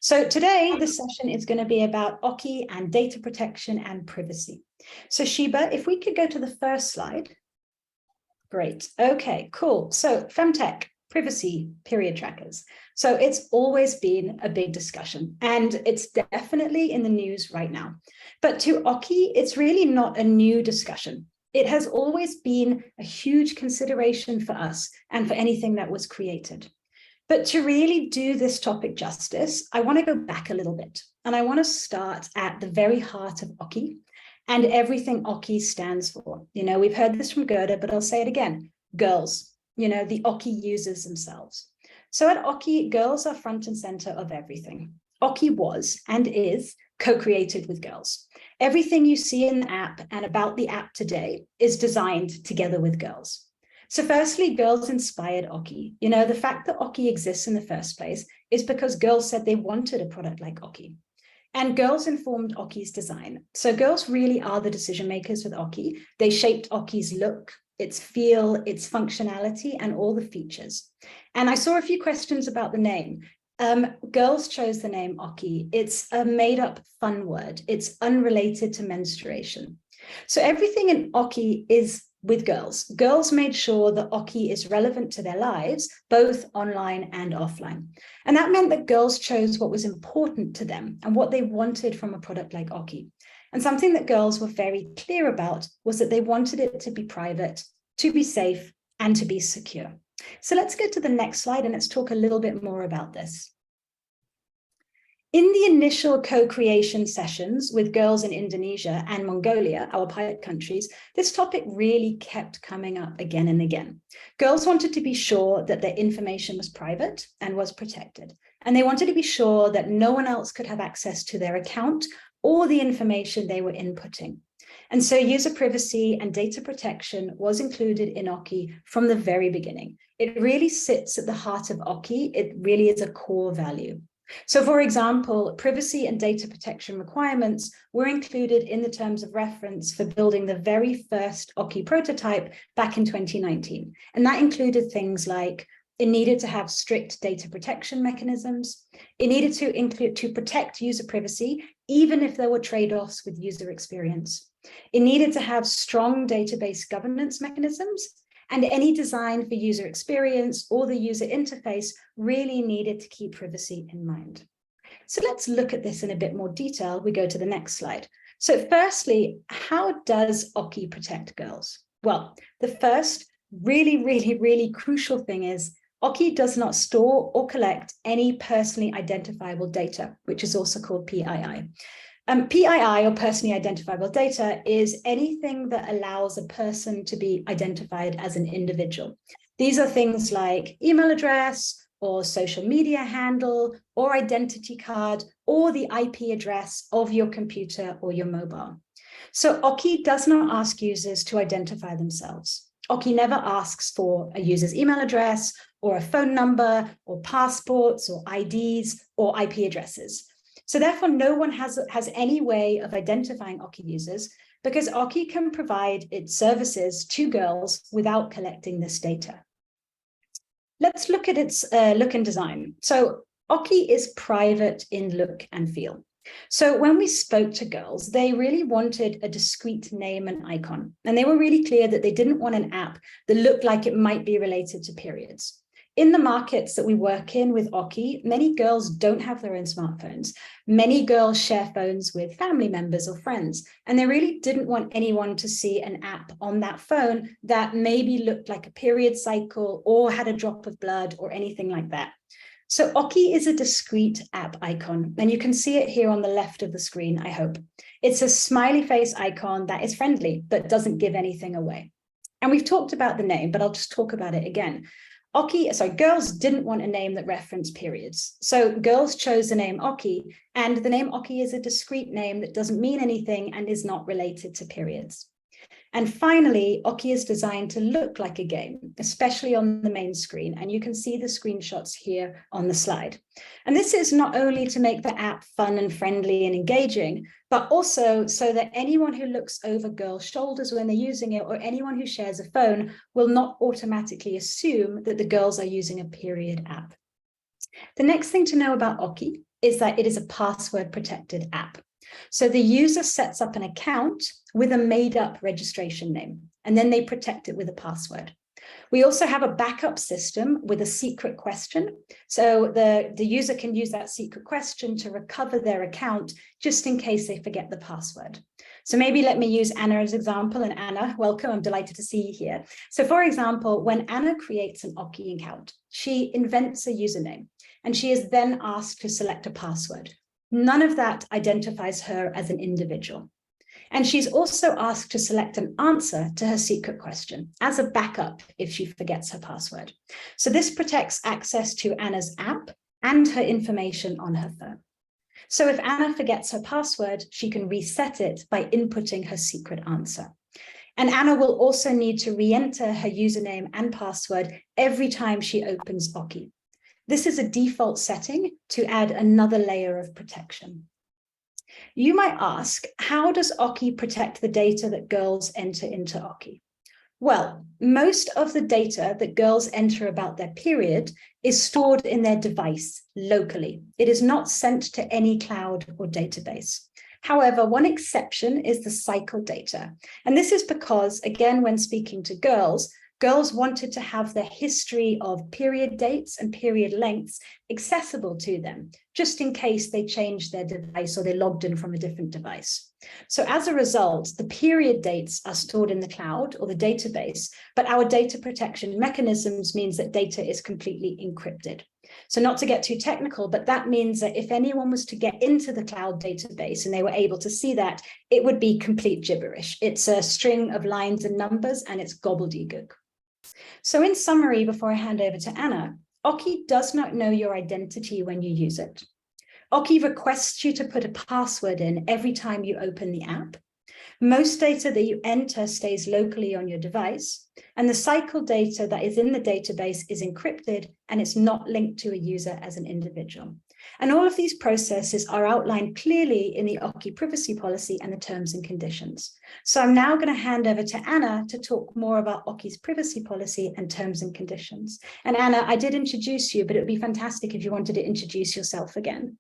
So today, the session is going to be about Oki and data protection and privacy. So Sheba, if we could go to the first slide. Great. Okay, cool. So Femtech, privacy, period trackers. So it's always been a big discussion, and it's definitely in the news right now. But to Oki, it's really not a new discussion. It has always been a huge consideration for us and for anything that was created. But to really do this topic justice, I want to go back a little bit, and I want to start at the very heart of Oki and everything Oki stands for. You know, we've heard this from Gerda, but I'll say it again, girls, you know, the Oki users themselves. So at Oki, girls are front and center of everything. Oki was and is co-created with girls. Everything you see in the app and about the app today is designed together with girls. So firstly, girls inspired Oki. You know, the fact that Oki exists in the first place is because girls said they wanted a product like Oki. And girls informed Oki's design. So girls really are the decision makers with Oki. They shaped Oki's look, its feel, its functionality, and all the features. And I saw a few questions about the name. Girls chose the name Oki. It's a made-up fun word. It's unrelated to menstruation. So everything in Oki is with girls. Girls made sure that Oki is relevant to their lives, both online and offline. And that meant that girls chose what was important to them and what they wanted from a product like Oki. And something that girls were very clear about was that they wanted it to be private, to be safe, and to be secure. So let's go to the next slide and let's talk a little bit more about this. In the initial co-creation sessions with girls in Indonesia and Mongolia, our pilot countries, this topic really kept coming up again and again. Girls wanted to be sure that their information was private and was protected. And they wanted to be sure that no one else could have access to their account or the information they were inputting. And so user privacy and data protection was included in Oki from the very beginning. It really sits at the heart of Oki. It really is a core value. So for example, privacy and data protection requirements were included in the terms of reference for building the very first Oki prototype back in 2019. And that included things like it needed to have strict data protection mechanisms. It needed to protect user privacy, even if there were trade-offs with user experience. It needed to have strong database governance mechanisms, and any design for user experience or the user interface really needed to keep privacy in mind. So let's look at this in a bit more detail. We go to the next slide. So firstly, how does Oki protect girls? Well, the first really crucial thing is Oki does not store or collect any personally identifiable data, which is also called PII. PII, or personally identifiable data, is anything that allows a person to be identified as an individual. These are things like email address or social media handle or identity card or the IP address of your computer or your mobile. So Oki does not ask users to identify themselves. Oki never asks for a user's email address or a phone number or passports or IDs or IP addresses. So therefore, no one has any way of identifying Oki users because Oki can provide its services to girls without collecting this data. Let's look at its look and design. So Oki is private in look and feel. So when we spoke to girls, they really wanted a discrete name and icon. And they were really clear that they didn't want an app that looked like it might be related to periods. In the markets that we work in with Oki, many girls don't have their own smartphones. Many girls share phones with family members or friends, and they really didn't want anyone to see an app on that phone that maybe looked like a period cycle or had a drop of blood or anything like that. So Oki is a discrete app icon, and you can see it here on the left of the screen, I hope. It's a smiley face icon that is friendly, but doesn't give anything away. And we've talked about the name, but I'll just talk about it again. Girls didn't want a name that referenced periods. So girls chose the name Oki, and the name Oki is a discrete name that doesn't mean anything and is not related to periods. And finally, Oki is designed to look like a game, especially on the main screen. And you can see the screenshots here on the slide. And this is not only to make the app fun and friendly and engaging, but also so that anyone who looks over girls' shoulders when they're using it, or anyone who shares a phone, will not automatically assume that the girls are using a period app. The next thing to know about Oki is that it is a password protected app. So the user sets up an account with a made up registration name, and then they protect it with a password. We also have a backup system with a secret question. So the user can use that secret question to recover their account just in case they forget the password. So maybe let me use Anna as example. And Anna, welcome. I'm delighted to see you here. So for example, when Anna creates an Oki account, she invents a username and she is then asked to select a password. None of that identifies her as an individual. And she's also asked to select an answer to her secret question as a backup if she forgets her password. So this protects access to Anna's app and her information on her phone. So if Anna forgets her password, she can reset it by inputting her secret answer. And Anna will also need to re-enter her username and password every time she opens Oki. This is a default setting to add another layer of protection. You might ask, how does Oki protect the data that girls enter into Oki? Well, most of the data that girls enter about their period is stored in their device locally. It is not sent to any cloud or database. However, one exception is the cycle data. And this is because, again, when speaking to girls wanted to have their history of period dates and period lengths accessible to them, just in case they changed their device or they logged in from a different device. So as a result, the period dates are stored in the cloud or the database, but our data protection mechanisms means that data is completely encrypted. So not to get too technical, but that means that if anyone was to get into the cloud database and they were able to see that, it would be complete gibberish. It's a string of lines and numbers and it's gobbledygook. So in summary, before I hand over to Anna, Oki does not know your identity when you use it. Oki requests you to put a password in every time you open the app. Most data that you enter stays locally on your device, and the cycle data that is in the database is encrypted and it's not linked to a user as an individual. And all of these processes are outlined clearly in the Oki privacy policy and the terms and conditions. So I'm now going to hand over to Anna to talk more about Oki's privacy policy and terms and conditions. And Anna, I did introduce you, but it would be fantastic if you wanted to introduce yourself again.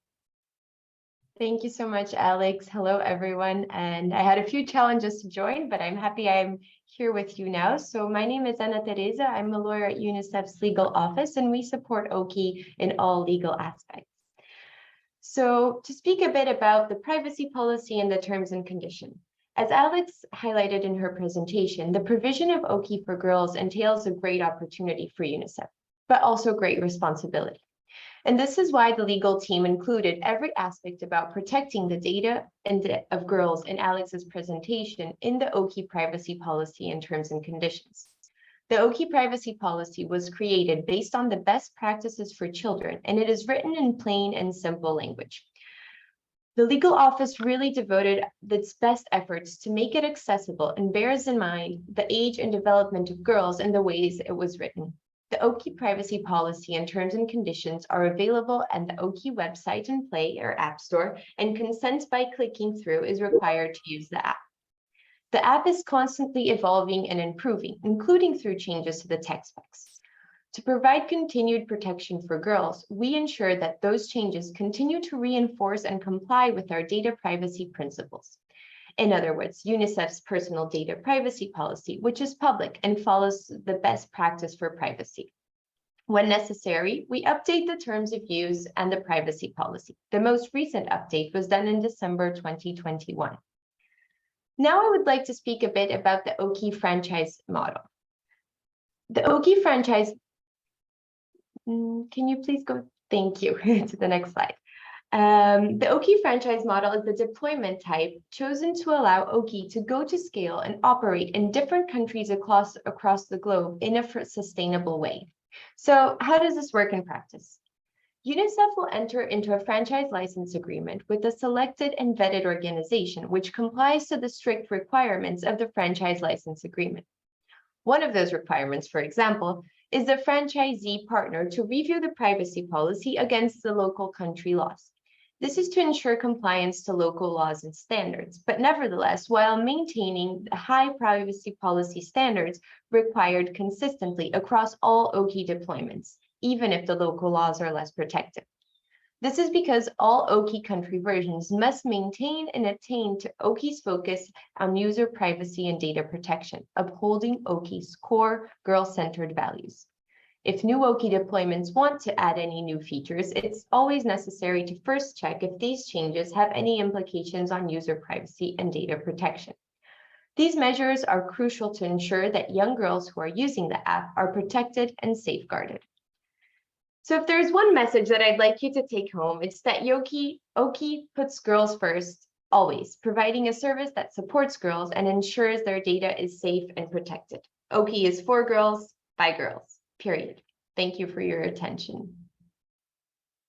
Thank you so much, Alex. Hello, everyone. And I had a few challenges to join, but I'm happy I'm here with you now. So my name is Ana Teresa. I'm a lawyer at UNICEF's legal office, and we support Oki in all legal aspects. So to speak a bit about the privacy policy and the terms and conditions. As Alex highlighted in her presentation, the provision of Oki for girls entails a great opportunity for UNICEF, but also great responsibility. And this is why the legal team included every aspect about protecting the data of girls in Alex's presentation in the Oki privacy policy and terms and conditions. The Oki privacy policy was created based on the best practices for children, and it is written in plain and simple language. The legal office really devoted its best efforts to make it accessible and bears in mind the age and development of girls and the ways it was written. The Oki privacy policy and terms and conditions are available at the Oki website and Play or App Store, and consent by clicking through is required to use the app. The app is constantly evolving and improving, including through changes to the tech specs. To provide continued protection for girls, we ensure that those changes continue to reinforce and comply with our data privacy principles. In other words, UNICEF's personal data privacy policy, which is public and follows the best practice for privacy. When necessary, we update the terms of use and the privacy policy. The most recent update was done in December 2021. Now I would like to speak a bit about the Oki franchise model. The Oki franchise, can you please go, thank you, to the next slide. The Oki franchise model is the deployment type chosen to allow Oki to go to scale and operate in different countries across the globe in a sustainable way. So how does this work in practice? UNICEF will enter into a franchise license agreement with a selected and vetted organization, which complies to the strict requirements of the franchise license agreement. One of those requirements, for example, is the franchisee partner to review the privacy policy against the local country laws. This is to ensure compliance to local laws and standards, but nevertheless, while maintaining the high privacy policy standards required consistently across all Oki deployments, even if the local laws are less protective. This is because all Oki country versions must maintain and attain to Oki's focus on user privacy and data protection, upholding Oki's core girl-centered values. If new Oki deployments want to add any new features, it's always necessary to first check if these changes have any implications on user privacy and data protection. These measures are crucial to ensure that young girls who are using the app are protected and safeguarded. So if there's one message that I'd like you to take home, it's that Oki puts girls first, always, providing a service that supports girls and ensures their data is safe and protected. Oki is for girls, by girls, period. Thank you for your attention.